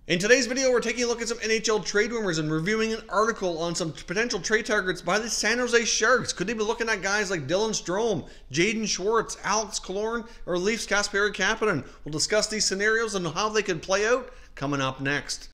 In today's video, we're taking a look at some NHL trade rumors and reviewing an article on some potential trade targets by the San Jose Sharks. Could they be looking at guys like Dylan Strome, Jaden Schwartz, Alex Killorn, or Leafs Kasperi Kapanen? We'll discuss these scenarios and how they could play out coming up next.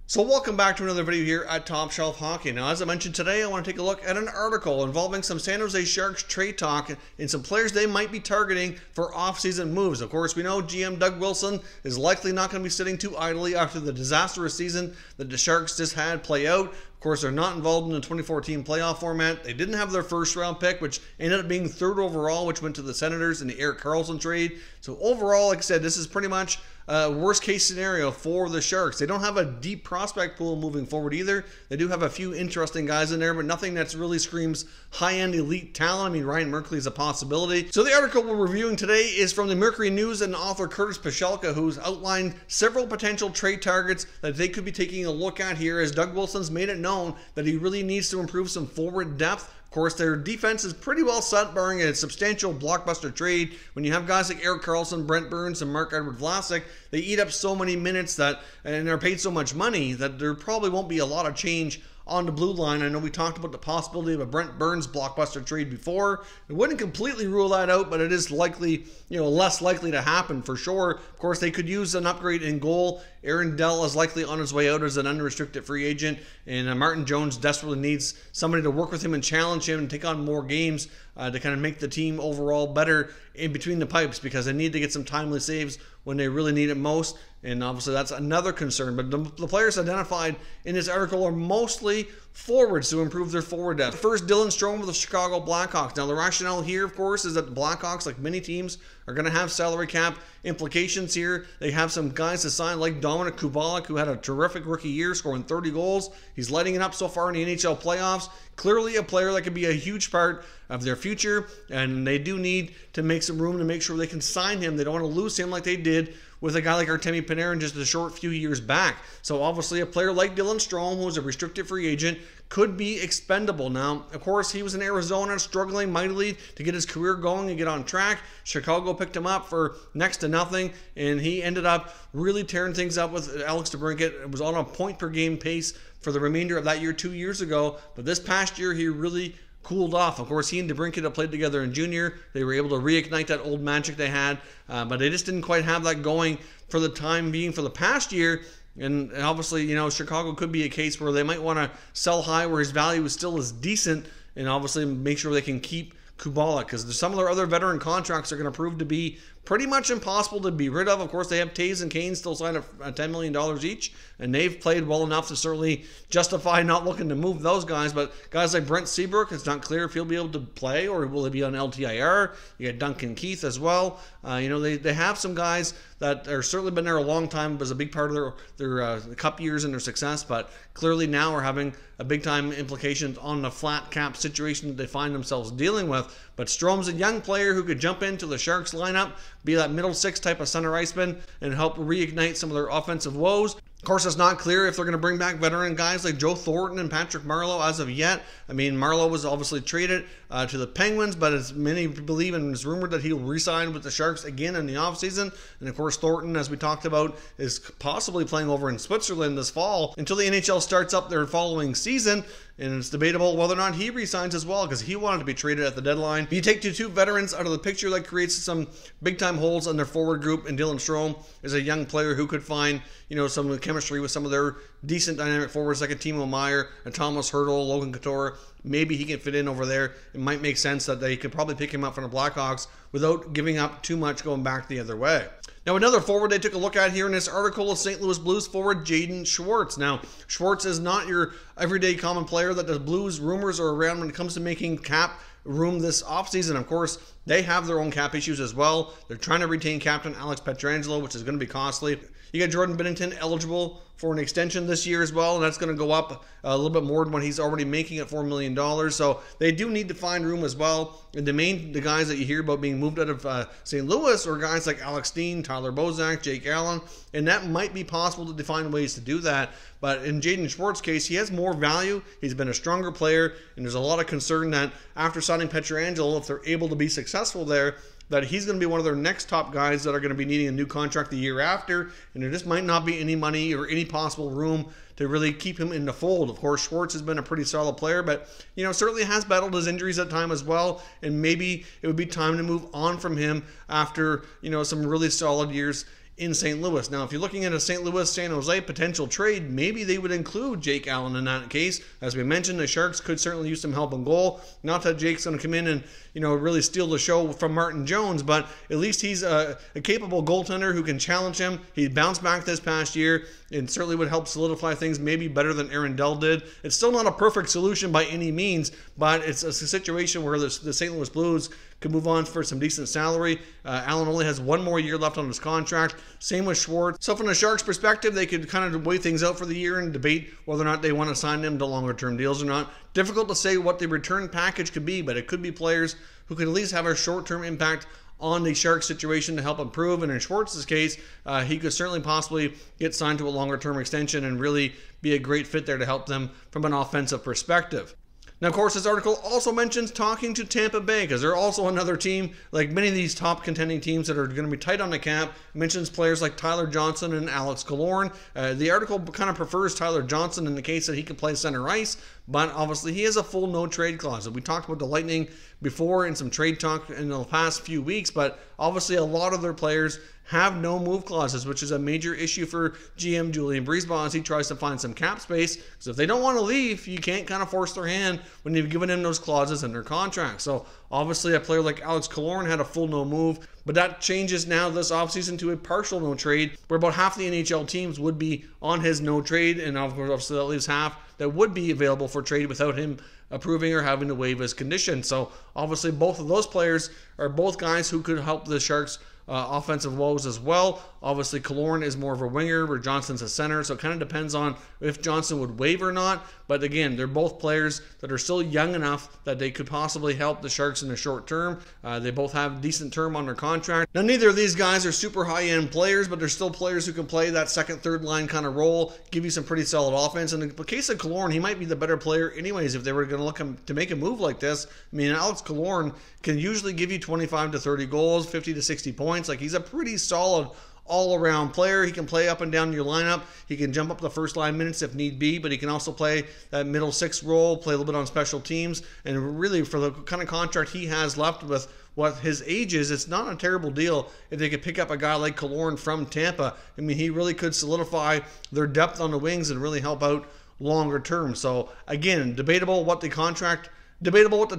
So welcome back to another video here at Top Shelf Hockey. Now, as I mentioned today, I want to take a look at an article involving some San Jose Sharks trade talk and some players they might be targeting for off-season moves. Of course, we know GM Doug Wilson is likely not going to be sitting too idly after the disastrous season that the Sharks just had play out. Of course, they're not involved in the 2014 playoff format. They didn't have their first round pick, which ended up being third overall, which went to the Senators in the Erik Karlsson trade. So overall, like I said, this is pretty much a worst case scenario for the Sharks. They don't have a deep prospect pool moving forward either. They do have a few interesting guys in there, but nothing that's really screams high-end elite talent. I mean, Ryan Merkley is a possibility. So the article we're reviewing today is from the Mercury News and author Curtis Pachelka, who's outlined several potential trade targets that they could be taking a look at here, as Doug Wilson's made it known that he really needs to improve some forward depth. Of course, their defense is pretty well set, barring a substantial blockbuster trade. When you have guys like Erik Karlsson, Brent Burns, and Marc-Edouard Vlasic, they eat up so many minutes that, and they're paid so much money that there probably won't be a lot of change on the blue line. I know we talked about the possibility of a Brent Burns blockbuster trade before. It wouldn't completely rule that out, but it is likely, less likely to happen for sure. Of course, they could use an upgrade in goal. Aaron Dell is likely on his way out as an unrestricted free agent, and Martin Jones desperately needs somebody to work with him and challenge him and take on more games to kind of make the team overall better in between the pipes, because they need to get some timely saves when they really need it most. And obviously that's another concern. But the players identified in this article are mostly forwards to improve their forward depth. First, Dylan Strome with the Chicago Blackhawks. Now, the rationale here, of course, is that the Blackhawks, like many teams, are going to have salary cap implications here. They have some guys to sign like Dominik Kubalik, who had a terrific rookie year, scoring 30 goals. He's lighting it up so far in the NHL playoffs. Clearly a player that could be a huge part of their future, and they do need to make some room to make sure they can sign him. They don't want to lose him like they did with a guy like Artemi Panarin just a short few years back. So obviously a player like Dylan Strome, who is a restricted free agent, could be expendable. Now, of course, he was in Arizona struggling mightily to get his career going and get on track. Chicago picked him up for next to nothing, and he ended up really tearing things up with Alex DeBrincat. It was on a point per game pace for the remainder of that year 2 years ago, but this past year he really cooled off. Of course, he and DeBrincat have played together in junior. They were able to reignite that old magic they had, but they just didn't quite have that going for the time being for the past year. And obviously, Chicago could be a case where they might want to sell high where his value is still as decent, and obviously make sure they can keep Kubalik, because some of their other veteran contracts are going to prove to be pretty much impossible to be rid of. Of course, they have Taves and Kane still signed at $10 million each, and they've played well enough to certainly justify not looking to move those guys. But guys like Brent Seabrook, it's not clear if he'll be able to play or will he be on LTIR. You got Duncan Keith as well. They have some guys that are certainly been there a long time, as a big part of their cup years and their success, but clearly now are having a big time implications on the flat cap situation that they find themselves dealing with. But Strome's a young player who could jump into the Sharks lineup, be that middle six type of center iceman, and help reignite some of their offensive woes. Of course, it's not clear if they're going to bring back veteran guys like Joe Thornton and Patrick Marleau as of yet. I mean, Marleau was obviously traded to the Penguins, but as many believe, and it's rumored that he'll re-sign with the Sharks again in the offseason. And of course, Thornton, as we talked about, is possibly playing over in Switzerland this fall until the NHL starts up their following season. And it's debatable whether or not he resigns as well, because he wanted to be traded at the deadline. If you take two veterans out of the picture, that creates some big-time holes in their forward group, and Dylan Strome is a young player who could find, some chemistry with some of their decent dynamic forwards like a Timo Meier, a Thomas Hertl, Logan Couture. Maybe he can fit in over there. It might make sense that they could probably pick him up from the Blackhawks without giving up too much going back the other way. Now, another forward they took a look at here in this article is St. Louis Blues forward Jaden Schwartz. Now, Schwartz is not your everyday common player that the Blues rumors are around when it comes to making cap room this offseason. Of course, they have their own cap issues as well. They're trying to retain captain Alex Pietrangelo, which is going to be costly. You got Jordan Binnington eligible for an extension this year as well, and that's going to go up a little bit more than what he's already making at $4 million. So they do need to find room as well. And the guys that you hear about being moved out of St. Louis are guys like Alex Steen, Tyler Bozak, Jake Allen, and that might be possible to find ways to do that. But in Jaden Schwartz's case, he has more value. He's been a stronger player, and there's a lot of concern that after signing Pietrangelo, if they're able to be successful there, that he's going to be one of their next top guys that are going to be needing a new contract the year after, and there just might not be any money or any possible room to really keep him in the fold. Of course, Schwartz has been a pretty solid player, but certainly has battled his injuries at time as well, and maybe it would be time to move on from him after some really solid years in St. Louis. Now, if you're looking at a St. Louis-San Jose potential trade, maybe they would include Jake Allen in that case. As we mentioned, the Sharks could certainly use some help in goal. Not that Jake's going to come in and really steal the show from Martin Jones, but at least he's a capable goaltender who can challenge him. He bounced back this past year and certainly would help solidify things maybe better than Aaron Dell did. It's still not a perfect solution by any means, but it's a situation where the St. Louis Blues could move on for some decent salary. Allen only has one more year left on his contract. Same with Schwartz. So from the Sharks' perspective, they could kind of weigh things out for the year and debate whether or not they want to sign them to longer-term deals or not. Difficult to say what the return package could be, but it could be players who could at least have a short-term impact on the Sharks situation to help improve. And in Schwartz's case, he could certainly possibly get signed to a longer-term extension and really be a great fit there to help them from an offensive perspective. Now, of course, this article also mentions talking to Tampa Bay, because they're also another team, like many of these top contending teams that are going to be tight on the cap. It mentions players like Tyler Johnson and Alex Killorn. The article kind of prefers Tyler Johnson in the case that he can play center ice, but obviously he has a full no-trade clause. We talked about the Lightning before in some trade talk in the past few weeks, but obviously a lot of their players have no move clauses, which is a major issue for GM Julian Breezeball as he tries to find some cap space. Because if they don't want to leave, you can't kind of force their hand when you've given them those clauses in their contract. So obviously a player like Alex Killorn had a full no move, but that changes now this offseason to a partial no trade, where about half the NHL teams would be on his no trade, and obviously that leaves half that would be available for trade without him approving or having to waive his condition. So obviously both of those players are both guys who could help the Sharks offensive woes as well. Obviously, Killorn is more of a winger, where Johnson's a center, so it kind of depends on if Johnson would waive or not. But again, they're both players that are still young enough that they could possibly help the Sharks in the short term. They both have decent term on their contract. Now, neither of these guys are super high-end players, but they're still players who can play that second, third line kind of role, give you some pretty solid offense. And in the case of Killorn, he might be the better player anyways if they were going to look to make a move like this. I mean, Alex Killorn can usually give you 25 to 30 goals, 50 to 60 points. Like, he's a pretty solid all-around player. He can play up and down your lineup. He can jump up the first line minutes if need be, but he can also play that middle six role, play a little bit on special teams. And really, for the kind of contract he has left with what his age is, it's not a terrible deal if they could pick up a guy like Killorn from Tampa. I mean, he really could solidify their depth on the wings and really help out longer term. So again, debatable what the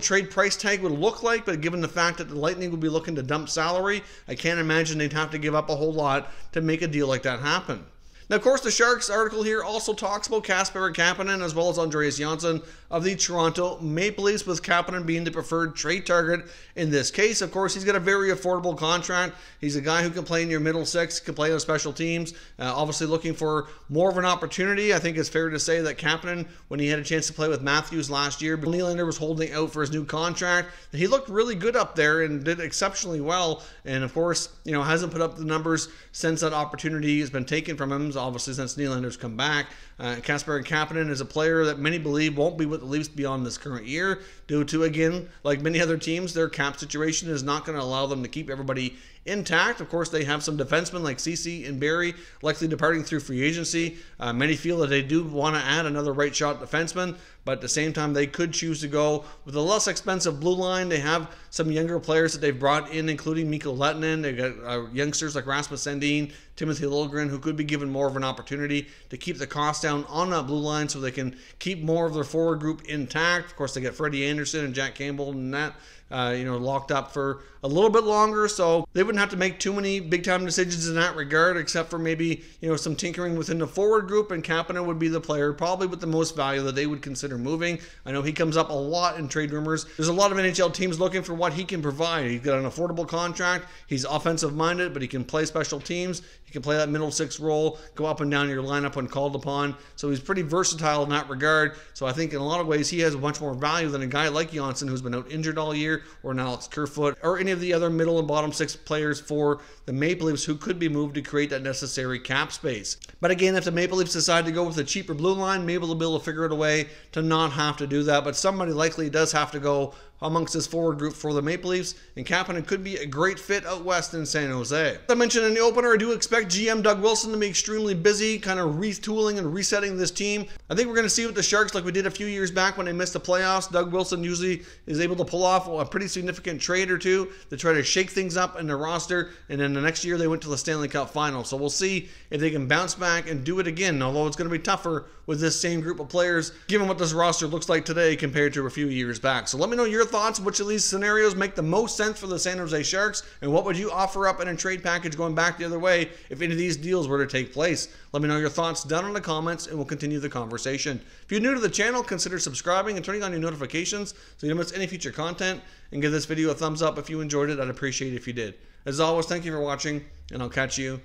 trade price tag would look like, but given the fact that the Lightning would be looking to dump salary, I can't imagine they'd have to give up a whole lot to make a deal like that happen. Now, of course, the Sharks article here also talks about Kasperi Kapanen as well as Andreas Johnsson of the Toronto Maple Leafs, with Kapanen being the preferred trade target in this case. Of course, he's got a very affordable contract. He's a guy who can play in your middle six, can play on special teams. Obviously looking for more of an opportunity. I think it's fair to say that Kapanen, when he had a chance to play with Matthews last year, but Nylander was holding out for his new contract, he looked really good up there and did exceptionally well. And of course, hasn't put up the numbers since that opportunity has been taken from him, obviously since Nylander's come back. Kasperi Kapanen is a player that many believe won't be with the Leafs beyond this current year due to, again, like many other teams, their cap situation is not going to allow them to keep everybody intact. Of course, they have some defensemen like Ceci and Barrie likely departing through free agency. Many feel that they do want to add another right shot defenseman, but at the same time, they could choose to go with a less expensive blue line. They have some younger players that they've brought in, including Mikko Lehtinen. They've got youngsters like Rasmus Sandin, Timothy Liljegren, who could be given more of an opportunity to keep the cost down on that blue line so they can keep more of their forward group intact. Of course, they get Freddie Anderson and Jack Campbell and that locked up for a little bit longer, so they would wouldn't have to make too many big-time decisions in that regard, except for maybe, some tinkering within the forward group, and Kapanen would be the player probably with the most value that they would consider moving. I know he comes up a lot in trade rumors. There's a lot of NHL teams looking for what he can provide. He's got an affordable contract. He's offensive-minded, but he can play special teams. He can play that middle six role, go up and down your lineup when called upon. So he's pretty versatile in that regard. So I think in a lot of ways he has much more value than a guy like Johnsson, who's been out injured all year, or an Alex Kerfoot, or any of the other middle and bottom six players for the Maple Leafs who could be moved to create that necessary cap space. But again, if the Maple Leafs decide to go with a cheaper blue line, maybe they'll be able to figure out a way to not have to do that. But somebody likely does have to go amongst this forward group for the Maple Leafs, and Kapanen could be a great fit out west in San Jose. As I mentioned in the opener, I do expect GM Doug Wilson to be extremely busy, kind of retooling and resetting this team. I think we're going to see with the Sharks like we did a few years back when they missed the playoffs. Doug Wilson usually is able to pull off a pretty significant trade or two to try to shake things up in the roster, and then the next year they went to the Stanley Cup final. So we'll see if they can bounce back and do it again, although it's going to be tougher with this same group of players, given what this roster looks like today compared to a few years back. So let me know your thoughts. Which of these scenarios make the most sense for the San Jose Sharks, and what would you offer up in a trade package going back the other way if any of these deals were to take place? Let me know your thoughts down in the comments, and we'll continue the conversation. If you're new to the channel, consider subscribing and turning on your notifications so you don't miss any future content, and give this video a thumbs up if you enjoyed it. I'd appreciate it if you did. As always, thank you for watching, and I'll catch you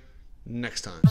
next time.